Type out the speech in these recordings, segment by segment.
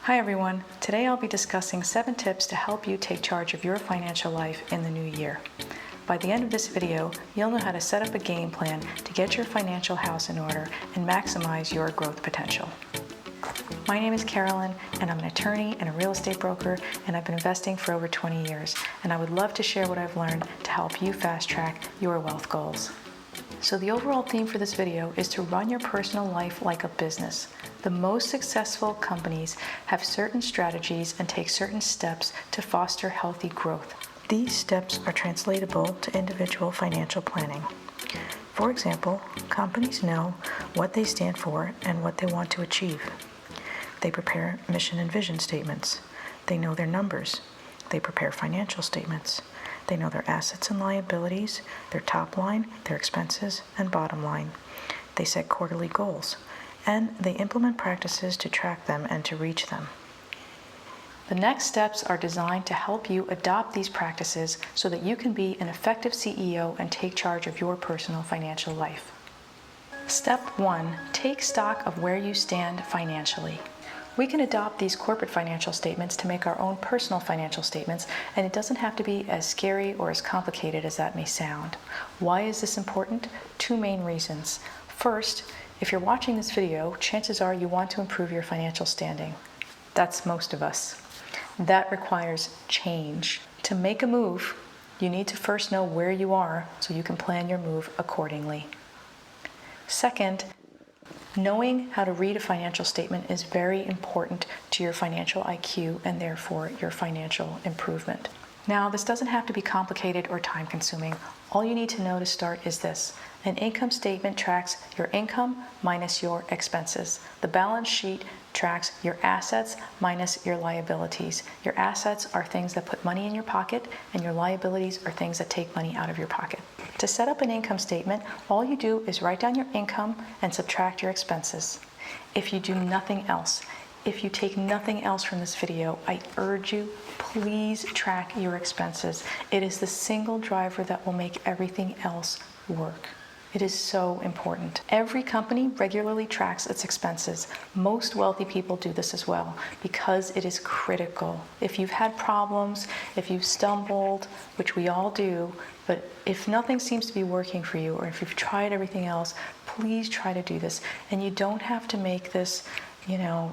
Hi everyone, today I'll be discussing 7 tips to help you take charge of your financial life in the new year. By the end of this video, you'll know how to set up a game plan to get your financial house in order and maximize your growth potential. My name is Carolyn, and I'm an attorney and a real estate broker, and I've been investing for over 20 years, and I would love to share what I've learned to help you fast track your wealth goals. So the overall theme for this video is to run your personal life like a business. The most successful companies have certain strategies and take certain steps to foster healthy growth. These steps are translatable to individual financial planning. For example, companies know what they stand for and what they want to achieve. They prepare mission and vision statements. They know their numbers. They prepare financial statements. They know their assets and liabilities, their top line, their expenses, and bottom line. They set quarterly goals, and they implement practices to track them and to reach them. The next steps are designed to help you adopt these practices so that you can be an effective CEO and take charge of your personal financial life. Step 1, take stock of where you stand financially. We can adopt these corporate financial statements to make our own personal financial statements, and it doesn't have to be as scary or as complicated as that may sound. Why is this important? 2 main reasons. First, if you're watching this video, chances are you want to improve your financial standing. That's most of us. That requires change. To make a move, you need to first know where you are so you can plan your move accordingly. Second, knowing how to read a financial statement is very important to your financial IQ and therefore your financial improvement. Now, this doesn't have to be complicated or time-consuming. All you need to know to start is this. An income statement tracks your income minus your expenses. The balance sheet tracks your assets minus your liabilities. Your assets are things that put money in your pocket, and your liabilities are things that take money out of your pocket. To set up an income statement, all you do is write down your income and subtract your expenses. If you do nothing else, if you take nothing else from this video, I urge you, please track your expenses. It is the single driver that will make everything else work. It is so important. Every company regularly tracks its expenses. Most wealthy people do this as well because it is critical. If you've had problems, if you've stumbled, which we all do, but if nothing seems to be working for you, or if you've tried everything else, please try to do this. And you don't have to make this,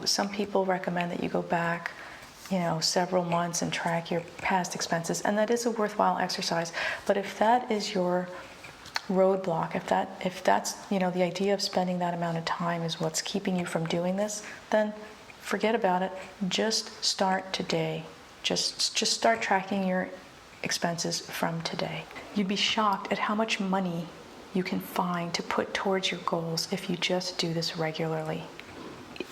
some people recommend that you go back several months and track your past expenses, and that is a worthwhile exercise. But if that is your roadblock, if that's the idea of spending that amount of time is what's keeping you from doing this, then forget about it. Just start today. Just start tracking your expenses from today. You'd be shocked at how much money you can find to put towards your goals if you just do this regularly.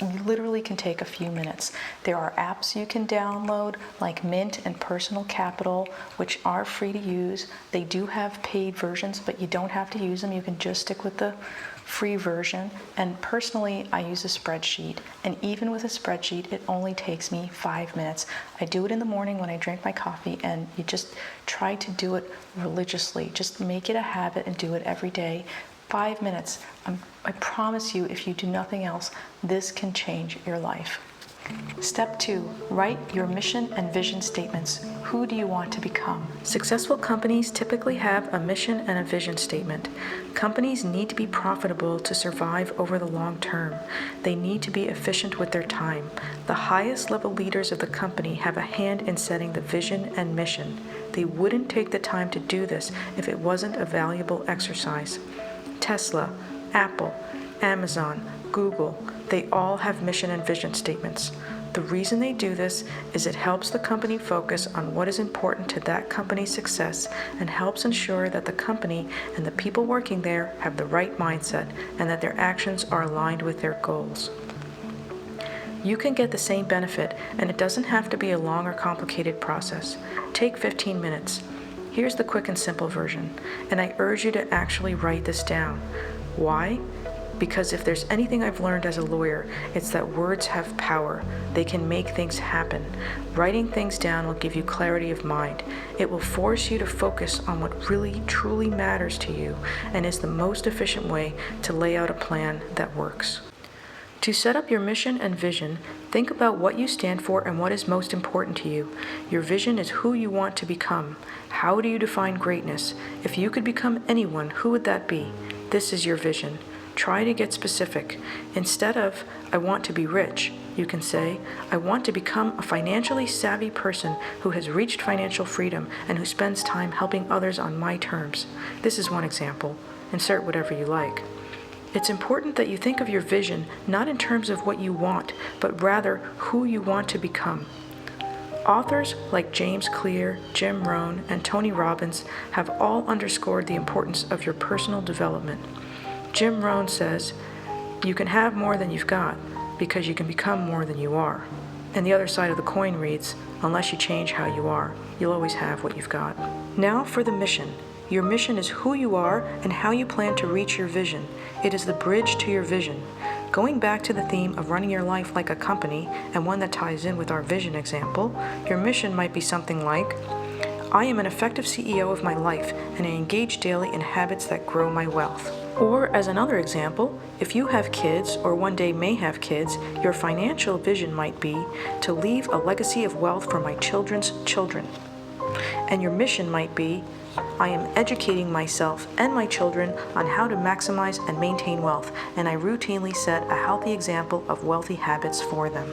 You literally can take a few minutes. There are apps you can download like Mint and Personal Capital, which are free to use. They do have paid versions, but you don't have to use them. You can just stick with the free version. And personally, I use a spreadsheet. And even with a spreadsheet, it only takes me 5 minutes. I do it in the morning when I drink my coffee, and you just try to do it religiously. Just make it a habit and do it every day. 5 minutes. I promise you, if you do nothing else, this can change your life. Step 2, write your mission and vision statements. Who do you want to become? Successful companies typically have a mission and a vision statement. Companies need to be profitable to survive over the long term. They need to be efficient with their time. The highest level leaders of the company have a hand in setting the vision and mission. They wouldn't take the time to do this if it wasn't a valuable exercise. Tesla, Apple, Amazon, Google, they all have mission and vision statements. The reason they do this is it helps the company focus on what is important to that company's success and helps ensure that the company and the people working there have the right mindset and that their actions are aligned with their goals. You can get the same benefit, and it doesn't have to be a long or complicated process. Take 15 minutes. Here's the quick and simple version, and I urge you to actually write this down. Why? Because if there's anything I've learned as a lawyer, it's that words have power. They can make things happen. Writing things down will give you clarity of mind. It will force you to focus on what really, truly matters to you and is the most efficient way to lay out a plan that works. To set up your mission and vision, think about what you stand for and what is most important to you. Your vision is who you want to become. How do you define greatness? If you could become anyone, who would that be? This is your vision. Try to get specific. Instead of, I want to be rich, you can say, I want to become a financially savvy person who has reached financial freedom and who spends time helping others on my terms. This is one example. Insert whatever you like. It's important that you think of your vision not in terms of what you want, but rather who you want to become. Authors like James Clear, Jim Rohn, and Tony Robbins have all underscored the importance of your personal development. Jim Rohn says, you can have more than you've got because you can become more than you are. And the other side of the coin reads, unless you change how you are, you'll always have what you've got. Now for the mission. Your mission is who you are and how you plan to reach your vision. It is the bridge to your vision. Going back to the theme of running your life like a company, and one that ties in with our vision example, your mission might be something like, I am an effective CEO of my life, and I engage daily in habits that grow my wealth. Or as another example, if you have kids or one day may have kids, your financial vision might be to leave a legacy of wealth for my children's children. And your mission might be, I am educating myself and my children on how to maximize and maintain wealth, and I routinely set a healthy example of wealthy habits for them.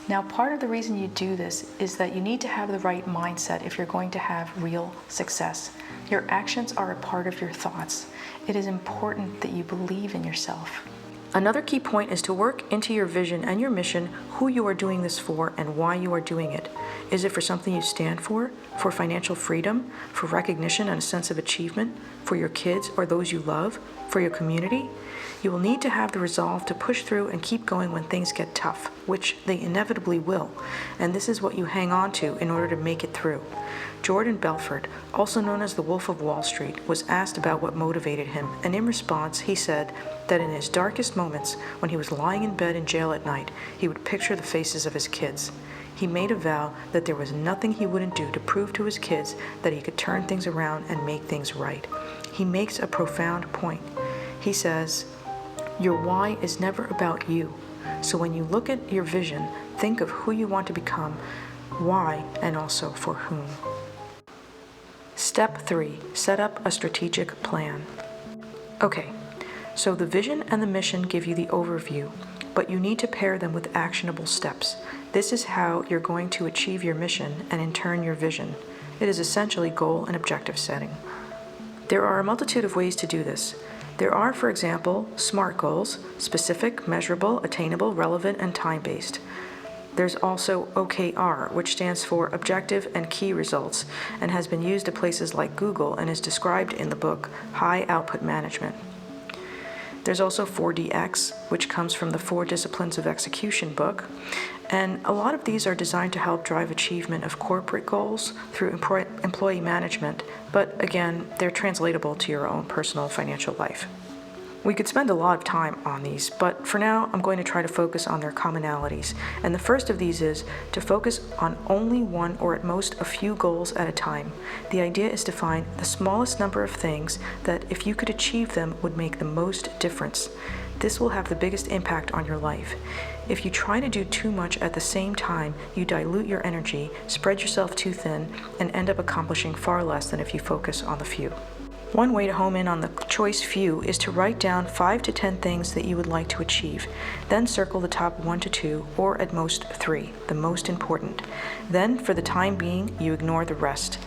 Now, part of the reason you do this is that you need to have the right mindset if you're going to have real success. Your actions are a part of your thoughts. It is important that you believe in yourself. Another key point is to work into your vision and your mission who you are doing this for and why you are doing it. Is it for something you stand for financial freedom, for recognition and a sense of achievement, for your kids or those you love, for your community? You will need to have the resolve to push through and keep going when things get tough, which they inevitably will, and this is what you hang on to in order to make it through. Jordan Belfort, also known as the Wolf of Wall Street, was asked about what motivated him, and in response, he said that in his darkest moments, when he was lying in bed in jail at night, he would picture the faces of his kids. He made a vow that there was nothing he wouldn't do to prove to his kids that he could turn things around and make things right. He makes a profound point. He says, your why is never about you. So when you look at your vision, think of who you want to become, why, and also for whom. Step 3, set up a strategic plan. Okay, so the vision and the mission give you the overview, but you need to pair them with actionable steps. This is how you're going to achieve your mission and in turn your vision. It is essentially goal and objective setting. There are a multitude of ways to do this. There are, for example, SMART goals: specific, measurable, attainable, relevant, and time-based. There's also OKR, which stands for Objective and Key Results, and has been used at places like Google and is described in the book High Output Management. There's also 4DX, which comes from the 4 Disciplines of Execution book, and a lot of these are designed to help drive achievement of corporate goals through employee management, but again, they're translatable to your own personal financial life. We could spend a lot of time on these, but for now, I'm going to try to focus on their commonalities. And the first of these is to focus on only one or at most a few goals at a time. The idea is to find the smallest number of things that, if you could achieve them, would make the most difference. This will have the biggest impact on your life. If you try to do too much at the same time, you dilute your energy, spread yourself too thin, and end up accomplishing far less than if you focus on the few. One way to home in on the choice few is to write down 5 to 10 things that you would like to achieve. Then circle the top 1 to 2, or at most 3, the most important. Then, for the time being, you ignore the rest.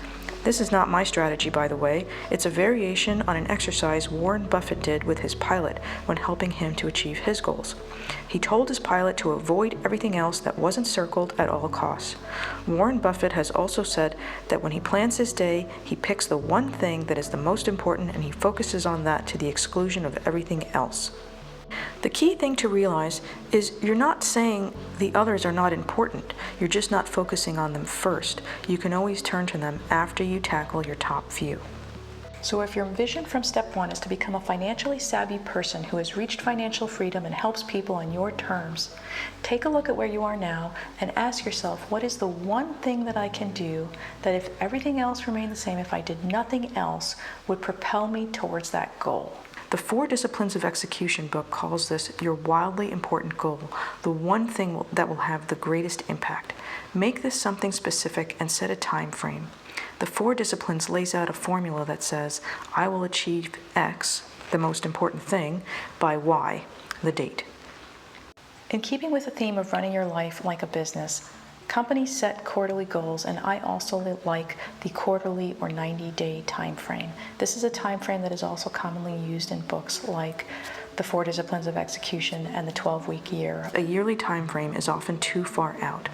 This is not my strategy, by the way. It's a variation on an exercise Warren Buffett did with his pilot when helping him to achieve his goals. He told his pilot to avoid everything else that wasn't circled at all costs. Warren Buffett has also said that when he plans his day, he picks the one thing that is the most important and he focuses on that to the exclusion of everything else. The key thing to realize is you're not saying the others are not important. You're just not focusing on them first. You can always turn to them after you tackle your top few. So if your vision from step 1 is to become a financially savvy person who has reached financial freedom and helps people on your terms, take a look at where you are now and ask yourself, what is the one thing that I can do that, if everything else remained the same, if I did nothing else, would propel me towards that goal? The 4 Disciplines of Execution book calls this your wildly important goal, the one thing that will have the greatest impact. Make this something specific and set a time frame. The 4 Disciplines lays out a formula that says, I will achieve X, the most important thing, by Y, the date. In keeping with the theme of running your life like a business, companies set quarterly goals, and I also like the quarterly or 90-day time frame. This is a time frame that is also commonly used in books like The 4 Disciplines of Execution and the 12-week year. A yearly time frame is often too far out.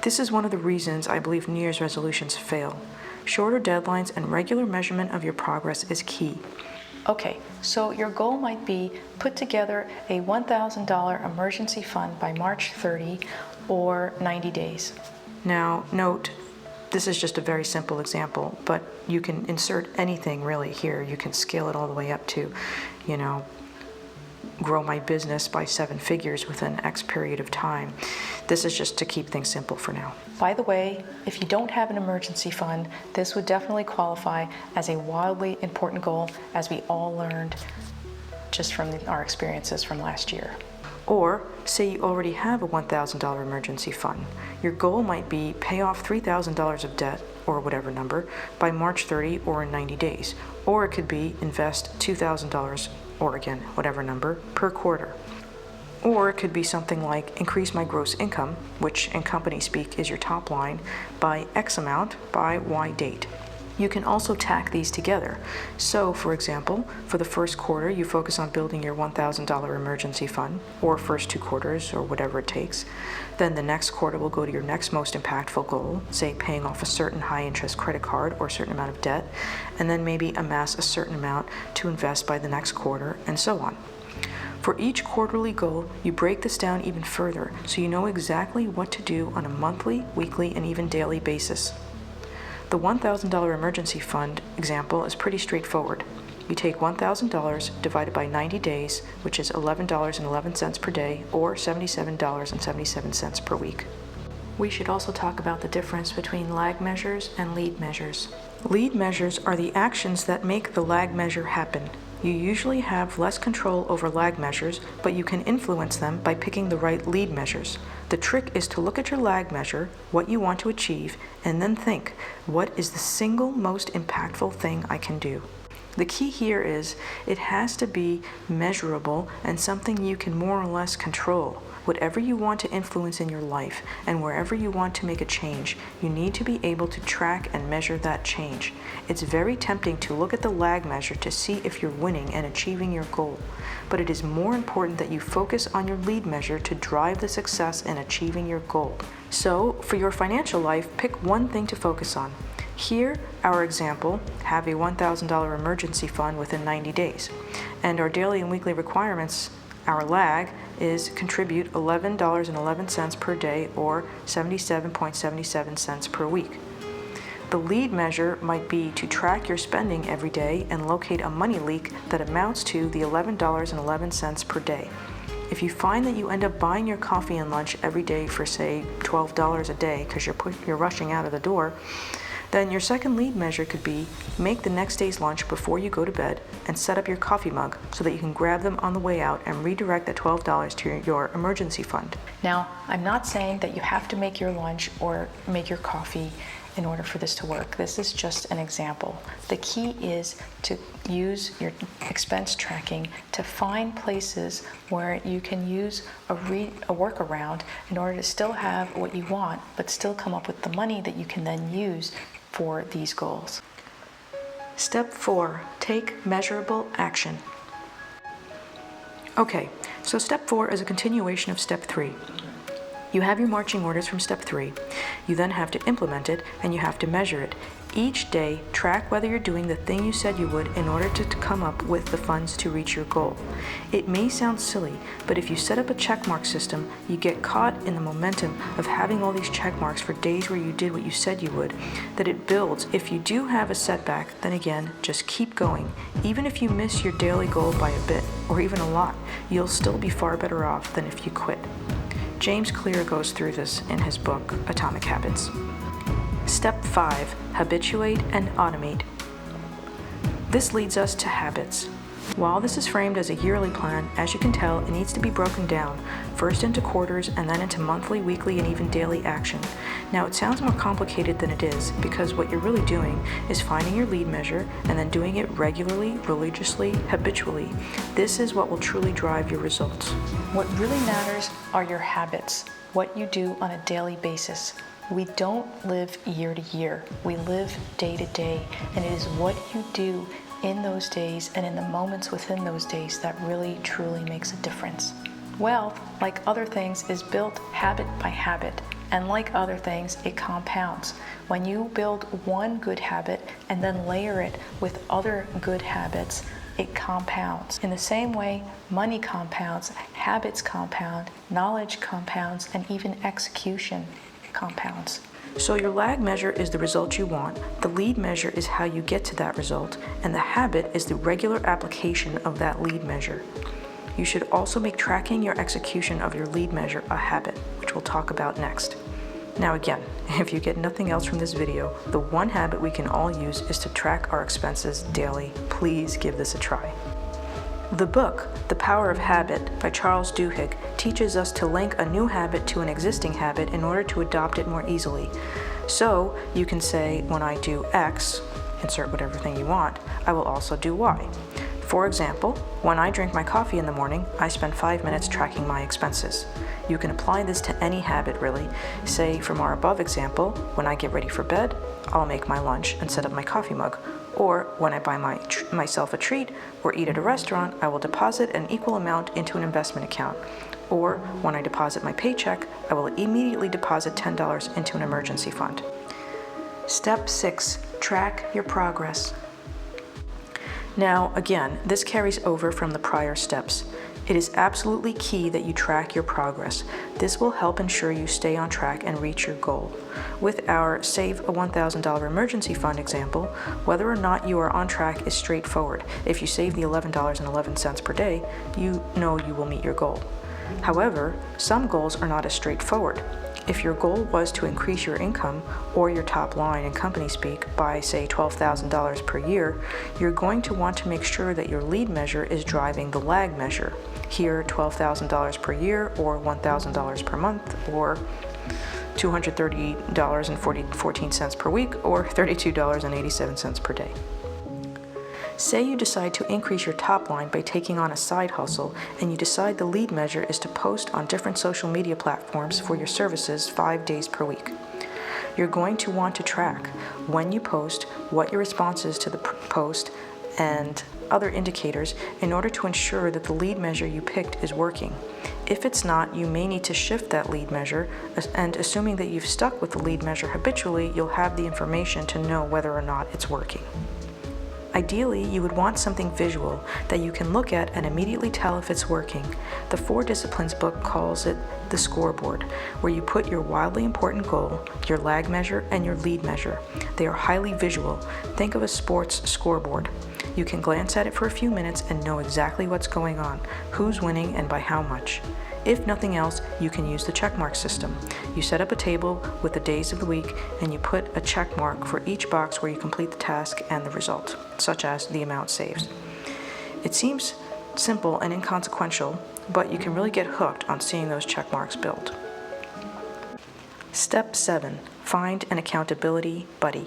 This is one of the reasons I believe New Year's resolutions fail. Shorter deadlines and regular measurement of your progress is key. Okay, so your goal might be put together a $1,000 emergency fund by March 30 or 90 days. Now, note, this is just a very simple example, but you can insert anything really here. You can scale it all the way up to, grow my business by 7 figures within X period of time. This is just to keep things simple for now. By the way, if you don't have an emergency fund, this would definitely qualify as a wildly important goal, as we all learned just from our experiences from last year. Or, say you already have a $1,000 emergency fund. Your goal might be pay off $3,000 of debt, or whatever number, by March 30 or in 90 days. Or it could be invest $2,000, or again, whatever number, per quarter. Or it could be something like increase my gross income, which in company speak is your top line, by X amount by Y date. You can also tack these together. So, for example, for the first quarter, you focus on building your $1,000 emergency fund, or first 2 quarters, or whatever it takes. Then the next quarter will go to your next most impactful goal, say paying off a certain high-interest credit card or a certain amount of debt, and then maybe amass a certain amount to invest by the next quarter, and so on. For each quarterly goal, you break this down even further, so you know exactly what to do on a monthly, weekly, and even daily basis. The $1,000 emergency fund example is pretty straightforward. You take $1,000 divided by 90 days, which is $11.11 per day, or $77.77 per week. We should also talk about the difference between lag measures and lead measures. Lead measures are the actions that make the lag measure happen. You usually have less control over lag measures, but you can influence them by picking the right lead measures. The trick is to look at your lag measure, what you want to achieve, and then think, what is the single most impactful thing I can do? The key here is it has to be measurable and something you can more or less control. Whatever you want to influence in your life and wherever you want to make a change, you need to be able to track and measure that change. It's very tempting to look at the lag measure to see if you're winning and achieving your goal, but it is more important that you focus on your lead measure to drive the success in achieving your goal. So, for your financial life, pick one thing to focus on. Here, our example, have a $1,000 emergency fund within 90 days, and our daily and weekly requirements, our lag, is contribute $11.11 per day or 77.77 cents per week. The lead measure might be to track your spending every day and locate a money leak that amounts to the $11.11 per day. If you find that you end up buying your coffee and lunch every day for, say, $12 a day because you're rushing out of the door, then your second lead measure could be make the next day's lunch before you go to bed and set up your coffee mug so that you can grab them on the way out and redirect that $12 to your emergency fund. Now, I'm not saying that you have to make your lunch or make your coffee in order for this to work. This is just an example. The key is to use your expense tracking to find places where you can use a workaround in order to still have what you want, but still come up with the money that you can then use for these goals. Step 4, take measurable action. Okay, so step 4 is a continuation of step 3. You have your marching orders from step 3. You then have to implement it and you have to measure it. Each day, track whether you're doing the thing you said you would in order to come up with the funds to reach your goal. It may sound silly, but if you set up a checkmark system, you get caught in the momentum of having all these checkmarks for days where you did what you said you would, that it builds. If you do have a setback, then again, just keep going. Even if you miss your daily goal by a bit, or even a lot, you'll still be far better off than if you quit. James Clear goes through this in his book, Atomic Habits. Step 5, habituate and automate. This leads us to habits. While this is framed as a yearly plan, as you can tell, it needs to be broken down, first into quarters and then into monthly, weekly, and even daily action. Now, it sounds more complicated than it is because what you're really doing is finding your lead measure and then doing it regularly, religiously, habitually. This is what will truly drive your results. What really matters are your habits, what you do on a daily basis. We don't live year to year, we live day to day, and it is what you do in those days and in the moments within those days that really truly makes a difference. Wealth, like other things, is built habit by habit, and like other things, it compounds. When you build one good habit and then layer it with other good habits, it compounds. In the same way, money compounds, habits compound, knowledge compounds, and even execution compounds. So your lag measure is the result you want, the lead measure is how you get to that result, and the habit is the regular application of that lead measure. You should also make tracking your execution of your lead measure a habit, which we'll talk about next. Now again, if you get nothing else from this video, the one habit we can all use is to track our expenses daily. Please give this a try. The book, The Power of Habit by Charles Duhigg, teaches us to link a new habit to an existing habit in order to adopt it more easily. So you can say, when I do X, insert whatever thing you want, I will also do Y. For example, when I drink my coffee in the morning, I spend 5 minutes tracking my expenses. You can apply this to any habit really. Say from our above example, when I get ready for bed, I'll make my lunch and set up my coffee mug. Or when I buy myself a treat or eat at a restaurant, I will deposit an equal amount into an investment account. Or when I deposit my paycheck, I will immediately deposit $10 into an emergency fund. Step 6, track your progress. Now, again, this carries over from the prior steps. It is absolutely key that you track your progress. This will help ensure you stay on track and reach your goal. With our Save a $1,000 Emergency Fund example, whether or not you are on track is straightforward. If you save the $11.11 per day, you know you will meet your goal. However, some goals are not as straightforward. If your goal was to increase your income or your top line in company speak by, say, $12,000 per year, you're going to want to make sure that your lead measure is driving the lag measure. Here, $12,000 per year or $1,000 per month or $230.14 per week or $32.87 per day. Say you decide to increase your top line by taking on a side hustle, and you decide the lead measure is to post on different social media platforms for your services 5 days per week. You're going to want to track when you post, what your response is to the post, and other indicators in order to ensure that the lead measure you picked is working. If it's not, you may need to shift that lead measure, and assuming that you've stuck with the lead measure habitually, you'll have the information to know whether or not it's working. Ideally, you would want something visual that you can look at and immediately tell if it's working. The 4 Disciplines book calls it the scoreboard, where you put your wildly important goal, your lag measure, and your lead measure. They are highly visual. Think of a sports scoreboard. You can glance at it for a few minutes and know exactly what's going on, who's winning, and by how much. If nothing else, you can use the checkmark system. You set up a table with the days of the week and you put a check mark for each box where you complete the task and the result, such as the amount saved. It seems simple and inconsequential, but you can really get hooked on seeing those check marks build. Step 7, find an accountability buddy.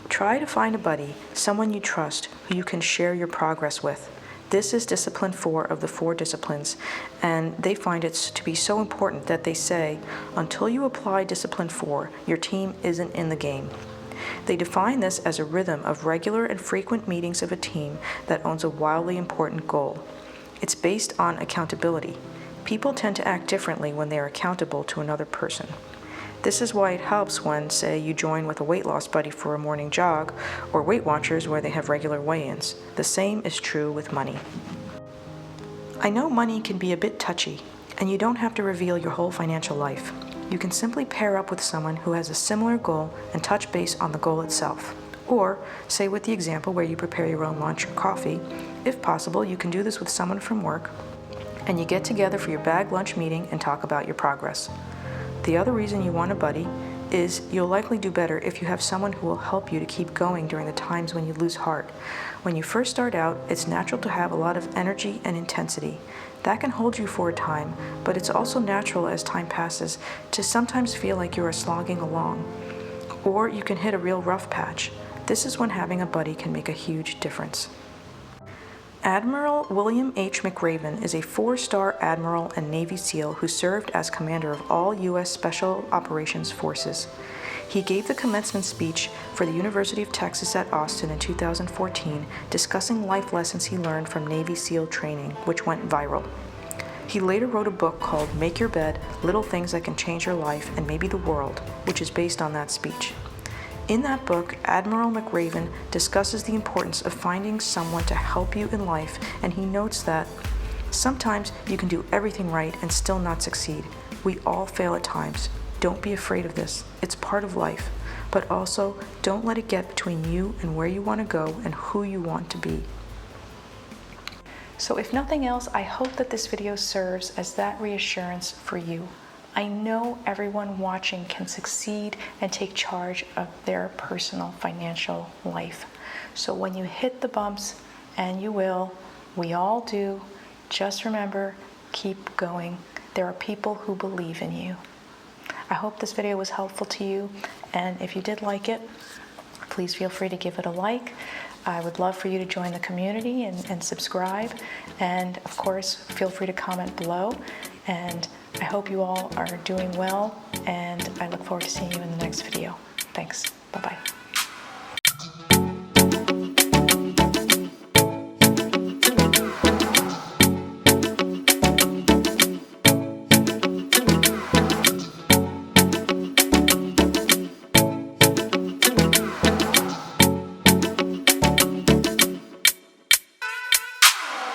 Try to find a buddy, someone you trust, who you can share your progress with. This is Discipline 4 of the 4 Disciplines, and they find it to be so important that they say, until you apply Discipline 4, your team isn't in the game. They define this as a rhythm of regular and frequent meetings of a team that owns a wildly important goal. It's based on accountability. People tend to act differently when they are accountable to another person. This is why it helps when, say, you join with a weight loss buddy for a morning jog, or Weight Watchers where they have regular weigh-ins. The same is true with money. I know money can be a bit touchy, and you don't have to reveal your whole financial life. You can simply pair up with someone who has a similar goal and touch base on the goal itself. Or, say with the example where you prepare your own lunch or coffee, if possible, you can do this with someone from work, and you get together for your bag lunch meeting and talk about your progress. The other reason you want a buddy is you'll likely do better if you have someone who will help you to keep going during the times when you lose heart. When you first start out, it's natural to have a lot of energy and intensity. That can hold you for a time, but it's also natural as time passes to sometimes feel like you are slogging along. Or you can hit a real rough patch. This is when having a buddy can make a huge difference. Admiral William H. McRaven is a 4-star admiral and Navy SEAL who served as commander of all U.S. Special Operations Forces. He gave the commencement speech for the University of Texas at Austin in 2014, discussing life lessons he learned from Navy SEAL training, which went viral. He later wrote a book called Make Your Bed: Little Things That Can Change Your Life and Maybe the World, which is based on that speech. In that book, Admiral McRaven discusses the importance of finding someone to help you in life, and he notes that sometimes you can do everything right and still not succeed. We all fail at times. Don't be afraid of this. It's part of life. But also, don't let it get between you and where you want to go and who you want to be. So if nothing else, I hope that this video serves as that reassurance for you. I know everyone watching can succeed and take charge of their personal financial life. So when you hit the bumps, and you will, we all do, just remember, keep going. There are people who believe in you. I hope this video was helpful to you, and if you did like it, please feel free to give it a like. I would love for you to join the community and subscribe, and of course, feel free to comment below. And I hope you all are doing well, and I look forward to seeing you in the next video. Thanks. Bye-bye.